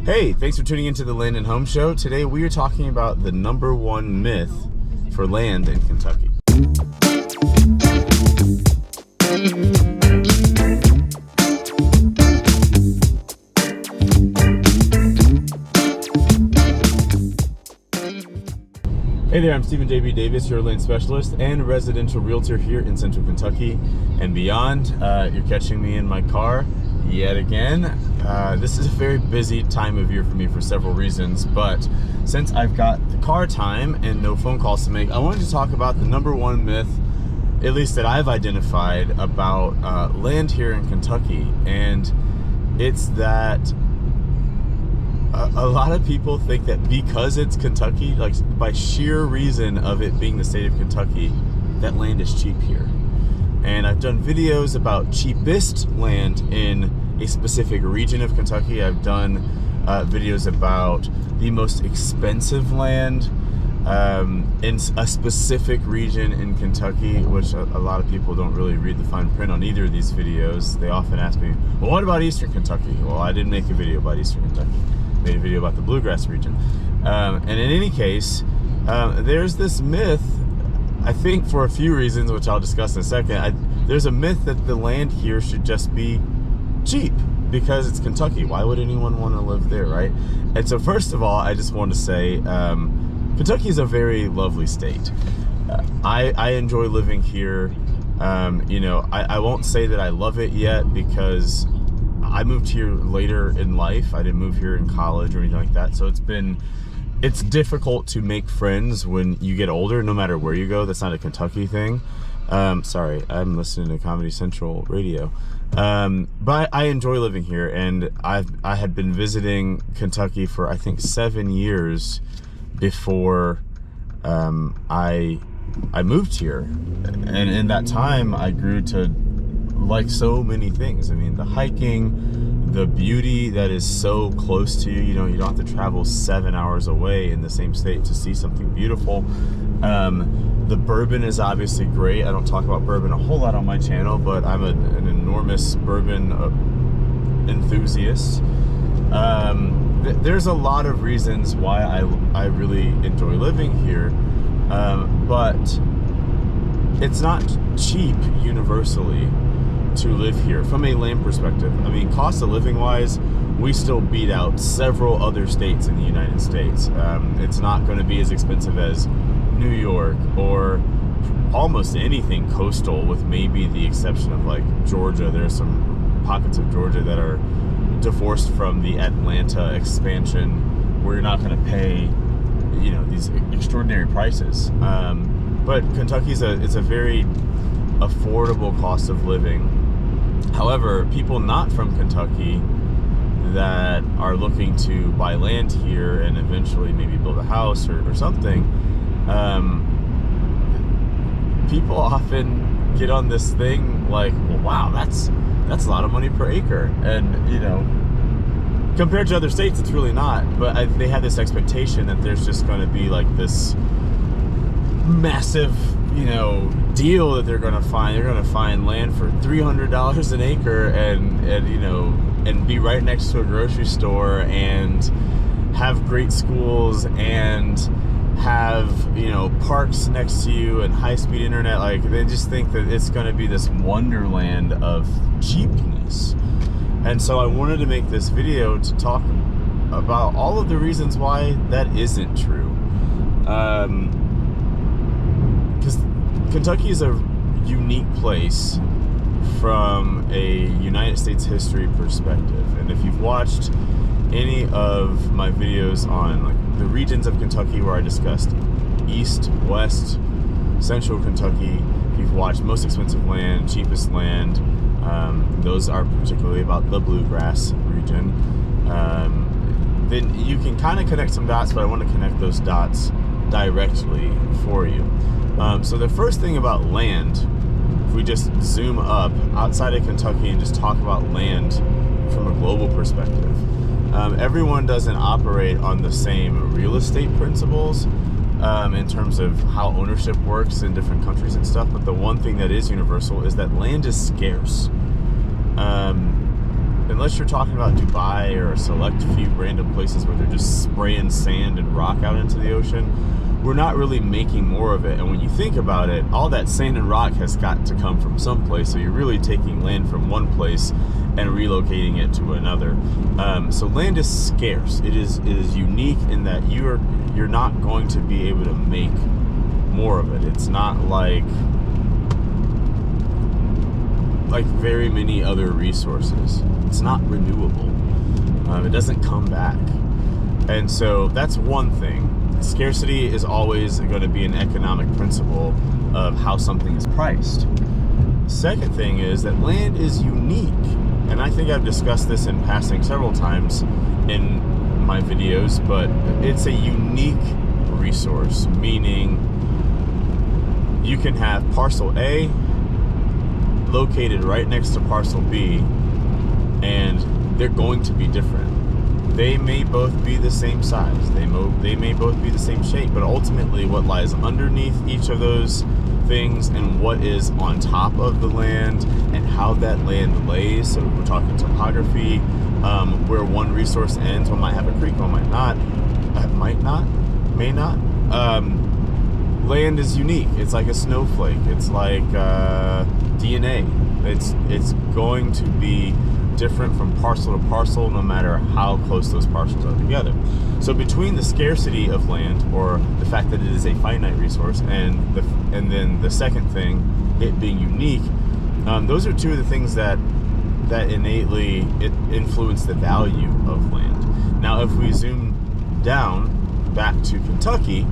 Hey, thanks for tuning into the Land and Home Show. Today we are talking about the number one myth for land in Kentucky. Hey there, I'm Stephen J.B. Davis, your land specialist and residential realtor here in Central Kentucky and beyond. You're catching me in my car yet again. This is a very busy time of year for me for several reasons, but since I've got the car time and no phone calls to make, I wanted to talk about the number one myth, at least that I've identified, about land here in Kentucky. And it's that a lot of people think that because it's Kentucky, like by sheer reason of it being the state of Kentucky, that land is cheap here. And I've done videos about cheapest land in a specific region of Kentucky. I've done videos about the most expensive land in a specific region in Kentucky, which a lot of people don't really read the fine print on either of these videos. They often ask me, well, what about Eastern Kentucky? Well, I didn't make a video about Eastern Kentucky. I made a video about the Bluegrass region. And in any case, there's this myth, I think for a few reasons, which I'll discuss in a second. There's a myth that the land here should just be cheap because it's Kentucky. Why would anyone want to live there, right? And so first of all, I just want to say Kentucky is a very lovely state. I enjoy living here. I won't say that I love it yet because I moved here later in life. I didn't move here in college or anything like that. So it's difficult to make friends when you get older, no matter where you go. That's not a Kentucky thing. Sorry, I'm listening to Comedy Central radio. But I enjoy living here, and I had been visiting Kentucky for I think 7 years before I moved here. And in that time I grew to like so many things. I mean, the hiking, the beauty that is so close to you. You know, you don't have to travel 7 hours away in the same state to see something beautiful. The bourbon is obviously great. I don't talk about bourbon a whole lot on my channel, but I'm an enormous bourbon enthusiast. There's a lot of reasons why I really enjoy living here, but it's not cheap universally to live here from a land perspective. I mean, cost of living wise, we still beat out several other states in the United States. It's not going to be as expensive as New York or almost anything coastal, with maybe the exception of like Georgia. There are some pockets of Georgia that are divorced from the Atlanta expansion where you're not going to pay, these extraordinary prices. But Kentucky's it's a very affordable cost of living. However, people not from Kentucky that are looking to buy land here and eventually maybe build a house or something, people often get on this thing like, well, wow, that's a lot of money per acre. And, compared to other states, it's really not. But they have this expectation that there's just going to be like this massive, deal that they're going to find. They're going to find land for $300 an acre and be right next to a grocery store and have great schools and have, parks next to you and high-speed internet. Like, they just think that it's going to be this wonderland of cheapness. And so I wanted to make this video to talk about all of the reasons why that isn't true. Because Kentucky is a unique place from a United States history perspective. And if you've watched any of my videos on like the regions of Kentucky where I discussed East, West, Central Kentucky, if you've watched most expensive land, cheapest land, those are particularly about the Bluegrass region, then you can kind of connect some dots, but I want to connect those dots directly for you. So the first thing about land, if we just zoom up outside of Kentucky and just talk about land from a global perspective, everyone doesn't operate on the same real estate principles in terms of how ownership works in different countries and stuff. But the one thing that is universal is that land is scarce. unless you're talking about Dubai or a select few random places where they're just spraying sand and rock out into the ocean, we're not really making more of it. And when you think about it, all that sand and rock has got to come from someplace. So you're really taking land from one place and relocating it to another. So land is scarce. It is unique in that you're not going to be able to make more of it. It's not like very many other resources. It's not renewable. It doesn't come back. And so that's one thing. Scarcity is always going to be an economic principle of how something is priced. Second thing is that land is unique. And I think I've discussed this in passing several times in my videos, but it's a unique resource, meaning you can have parcel A located right next to parcel B, and they're going to be different. They may both be the same size, they may both be the same shape, but ultimately what lies underneath each of those things and what is on top of the land and how that land lays, so we're talking topography, where one resource ends. One might have a creek, one might not, may not. Land is unique. It's like a snowflake. It's like DNA. It's going to be different from parcel to parcel, no matter how close those parcels are together. So between the scarcity of land, or the fact that it is a finite resource, and then the second thing, it being unique, those are two of the things that innately influence the value of land. Now, if we zoom down back to Kentucky,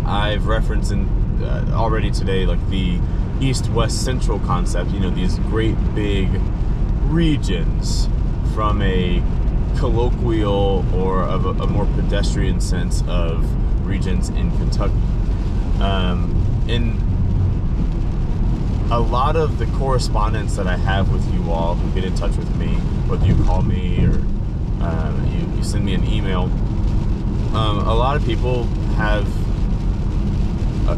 I've referenced already today, like the east-west central concept. These great big regions, from a colloquial or of a more pedestrian sense of regions in Kentucky. In a lot of the correspondence that I have with you all who get in touch with me, whether you call me or you send me an email, a lot of people have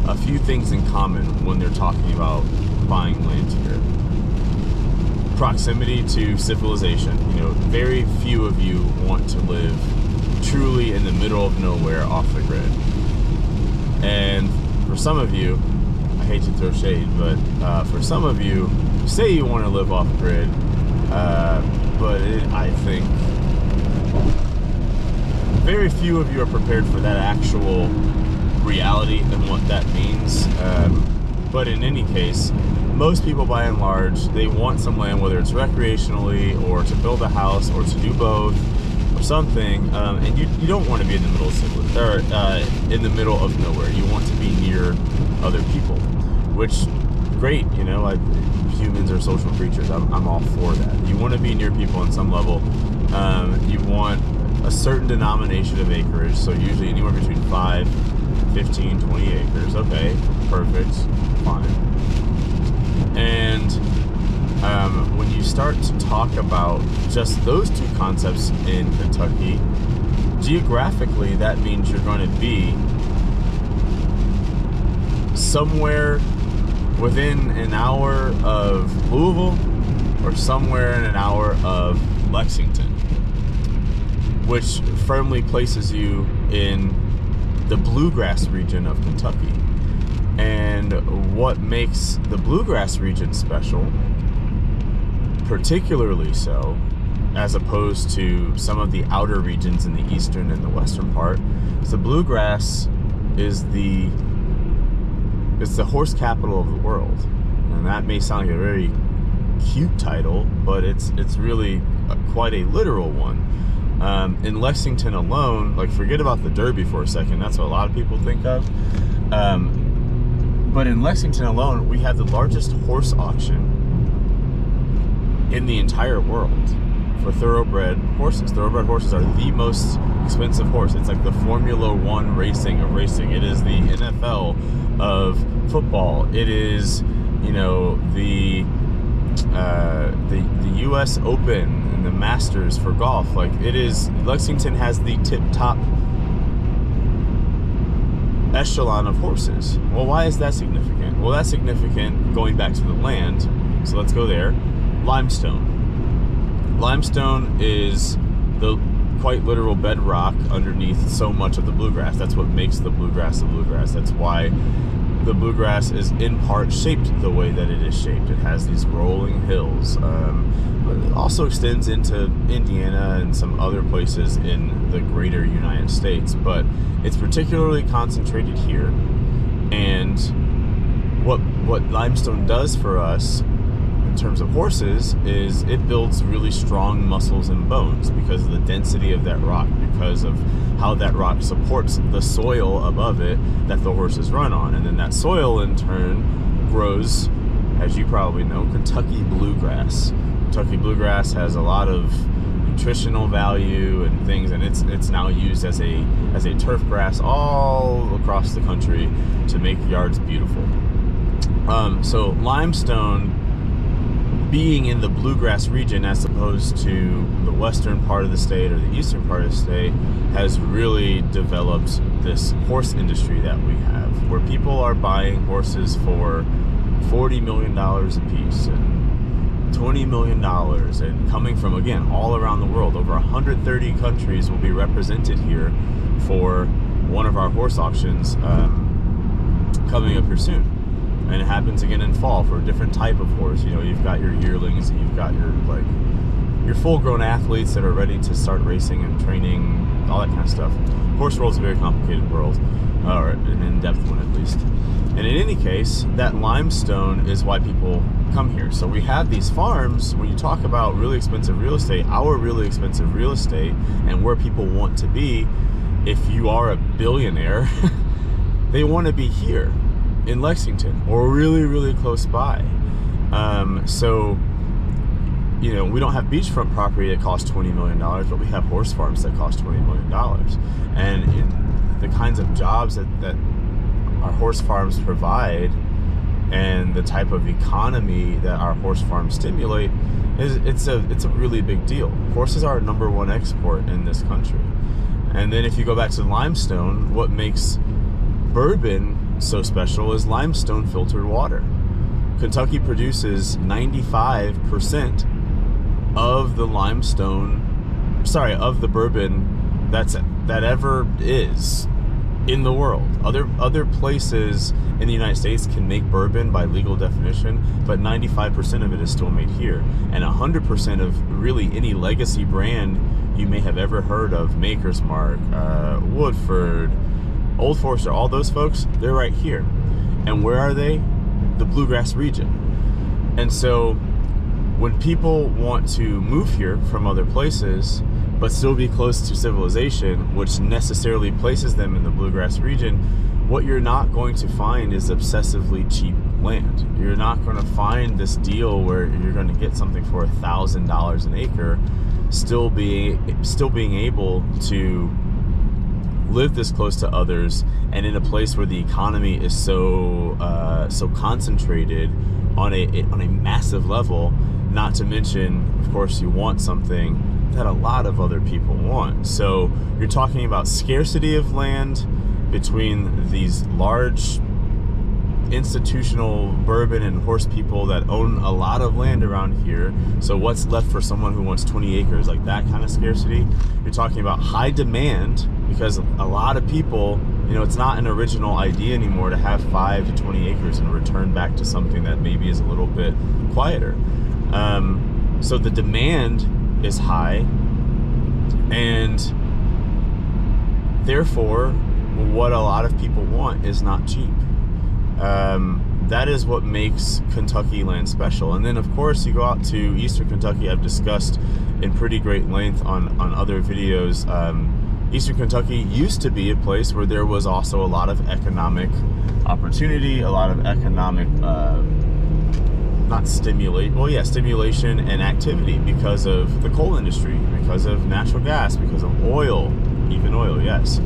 a few things in common when they're talking about buying land here. Proximity to civilization. Very few of you want to live truly in the middle of nowhere off the grid. And for some of you, I hate to throw shade, but for some of you, say you want to live off grid, but I think very few of you are prepared for that actual reality and what that means. But in any case, most people, by and large, they want some land, whether it's recreationally or to build a house or to do both or something. And you don't want to be in the middle of in the middle of nowhere. You want to be near other people, which great. Humans are social creatures. I'm all for that. You want to be near people on some level. You want a certain denomination of acreage, so usually anywhere between 5, 15, 20 acres. Okay, perfect, fine. And when you start to talk about just those two concepts in Kentucky, geographically, that means you're going to be somewhere within an hour of Louisville or somewhere in an hour of Lexington, which firmly places you in the Bluegrass region of Kentucky. And what makes the Bluegrass region special, particularly so, as opposed to some of the outer regions in the eastern and the western part, is the Bluegrass is the horse capital of the world. And that may sound like a very cute title, but it's really quite a literal one. In Lexington alone, forget about the Derby for a second, that's what a lot of people think of. But in Lexington alone, we have the largest horse auction in the entire world for thoroughbred horses. Thoroughbred horses are the most expensive horse. It's like the Formula One racing of racing. It is the NFL of football. It is, the U.S. Open and the Masters for golf. Lexington has the tip-top echelon of horses. Well, why is that significant? Well, that's significant going back to the land. So let's go there. Limestone. limestone is the quite literal bedrock underneath so much of the bluegrass. That's what makes the bluegrass the bluegrass. That's why the bluegrass is in part shaped the way that it is shaped. It has these rolling hills. But it also extends into Indiana and some other places in the greater United States, but it's particularly concentrated here. And what limestone does for us in terms of horses is it builds really strong muscles and bones because of the density of that rock, because of how that rock supports the soil above it that the horses run on. And then that soil in turn grows, as you probably know, Kentucky bluegrass. Kentucky bluegrass has a lot of nutritional value and things, and it's now used as a turf grass all across the country to make yards beautiful. So limestone, being in the bluegrass region as opposed to the western part of the state or the eastern part of the state, has really developed this horse industry that we have, where people are buying horses for $40 million a piece and $20 million, and coming from, again, all around the world. Over 130 countries will be represented here for one of our horse auctions coming up here soon. And it happens again in fall for a different type of horse. You know, you've got your yearlings and you've got your full-grown athletes that are ready to start racing and training, all that kind of stuff. Horse world's a very complicated world, or an in-depth one at least. And in any case, that limestone is why people come here. So we have these farms. When you talk about really expensive real estate, our really expensive real estate and where people want to be, if you are a billionaire, they want to be here in Lexington or really, really close by. So, you know, we don't have beachfront property that costs $20 million, but we have horse farms that cost $20 million. And in the kinds of jobs that our horse farms provide and the type of economy that our horse farms stimulate, it's a really big deal. Horses are our number one export in this country. And then if you go back to limestone, what makes bourbon so special is limestone filtered water. Kentucky produces 95% of the bourbon that ever is in the world. Other places in the United States can make bourbon by legal definition, but 95% of it is still made here. And 100% of really any legacy brand you may have ever heard of, Maker's Mark, Woodford, Old Forester, all those folks, they're right here. And where are they? The bluegrass region. And so when people want to move here from other places but still be close to civilization, which necessarily places them in the bluegrass region, what you're not going to find is obsessively cheap land. You're not going to find this deal where you're going to get something for $1,000 an acre, still being able to live this close to others and in a place where the economy is so concentrated on a massive level. Not to mention, of course, you want something that a lot of other people want. So you're talking about scarcity of land between these large institutional bourbon and horse people that own a lot of land around here. So what's left for someone who wants 20 acres, like that kind of scarcity? You're talking about high demand because a lot of people, you know, it's not an original idea anymore to have 5 to 20 acres and return back to something that maybe is a little bit quieter. So the demand is high, and therefore what a lot of people want is not cheap. That is what makes Kentucky land special. And then of course you go out to Eastern Kentucky. I've discussed in pretty great length on other videos. Eastern Kentucky used to be a place where there was also a lot of economic opportunity, a lot of economic stimulation and activity because of the coal industry, because of natural gas, because of oil, even oil, yes.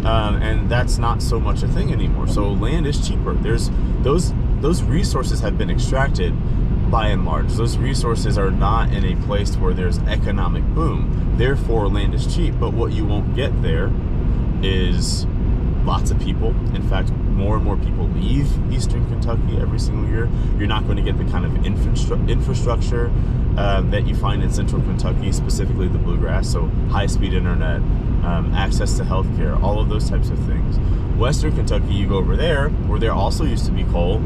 And that's not so much a thing anymore. So land is cheaper. There's those resources have been extracted by and large. Those resources are not in a place where there's economic boom. Therefore, land is cheap. But what you won't get there is lots of people. In fact, more and more people leave Eastern Kentucky every single year. You're not going to get the kind of infrastructure that you find in Central Kentucky, specifically the Bluegrass. So high-speed internet, access to healthcare, all of those types of things. Western Kentucky, you go over there, where there also used to be coal,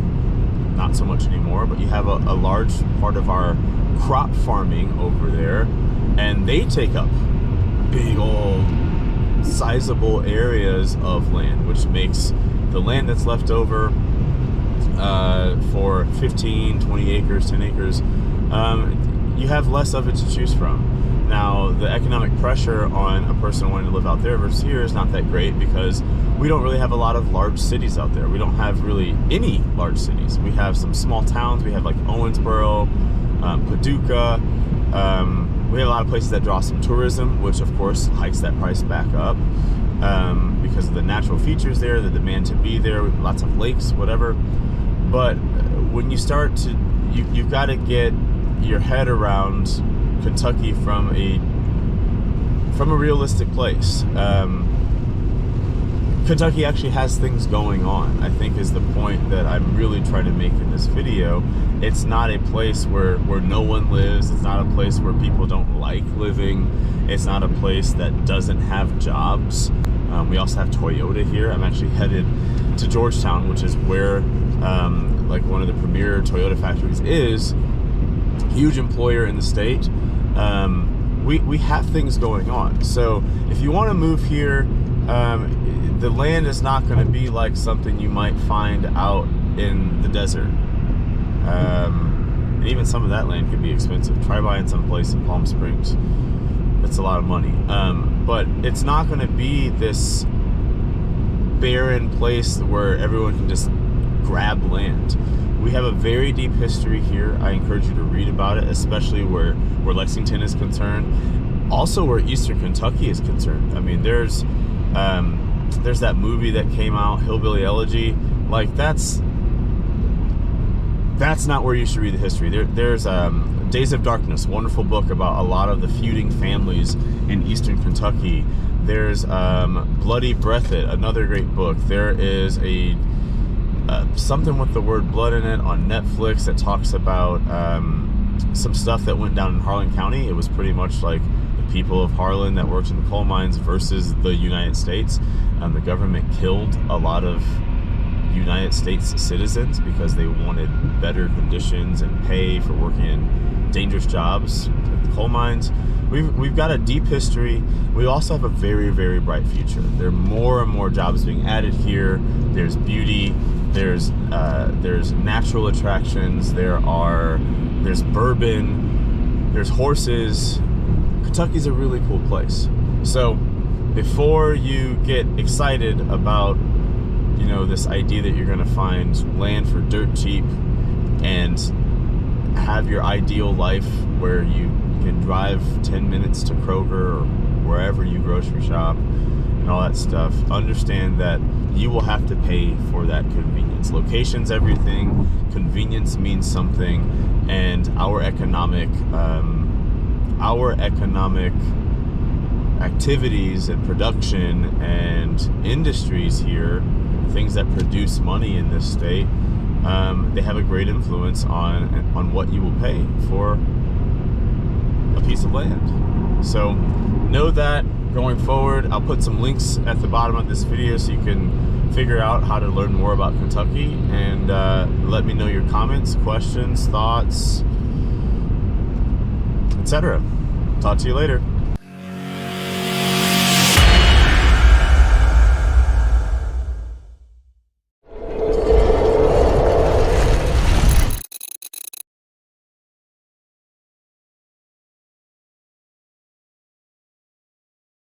not so much anymore, but you have a large part of our crop farming over there, and they take up big old sizable areas of land, which makes the land that's left over for 15, 20 acres, 10 acres, you have less of it to choose from. Now, the economic pressure on a person wanting to live out there versus here is not that great, because we don't really have a lot of large cities out there. We don't have really any large cities. We have some small towns. We have like Owensboro, Paducah. We have a lot of places that draw some tourism, which of course hikes that price back up because of the natural features there, the demand to be there, lots of lakes, whatever. But when you start to, you've got to get your head around Kentucky from a realistic place. Kentucky actually has things going on, I think, is the point that I'm really trying to make in this video. It's not a place where no one lives. It's not a place where people don't like living. It's not a place that doesn't have jobs. We also have Toyota here. I'm actually headed to Georgetown, which is where like one of the premier Toyota factories is. Huge employer in the state. We have things going on. So if you want to move here, the land is not going to be like something you might find out in the desert. And even some of that land could be expensive. Try buying someplace in Palm Springs. That's a lot of money. But it's not going to be this barren place where everyone can just grab land. We have a very deep history here. I encourage you to read about it, especially where Lexington is concerned. Also where Eastern Kentucky is concerned. I mean, there's that movie that came out, Hillbilly Elegy. Like, that's not where you should read the history. There's Days of Darkness, wonderful book about a lot of the feuding families in Eastern Kentucky. There's Bloody Breathitt, another great book. There is a something with the word blood in it on Netflix that talks about some stuff that went down in Harlan County. It was pretty much like the people of Harlan that worked in the coal mines versus the United States. The government killed a lot of United States citizens because they wanted better conditions and pay for working in dangerous jobs at the coal mines. We've got a deep history. We also have a very, very bright future. There are more and more jobs being added here. There's beauty. There's natural attractions. There's bourbon. There's horses. Kentucky's a really cool place. So before you get excited about, you know, this idea that you're going to find land for dirt cheap and have your ideal life where you can drive 10 minutes to Kroger or wherever you grocery shop and all that stuff, understand that you will have to pay for that convenience. Location's everything. Convenience means something, and our economic activities and production and industries here, things that produce money in this state, they have a great influence on what you will pay for a piece of land. So know that going forward. I'll put some links at the bottom of this video so you can figure out how to learn more about Kentucky, and let me know your comments, questions, thoughts, etc. Talk to you later.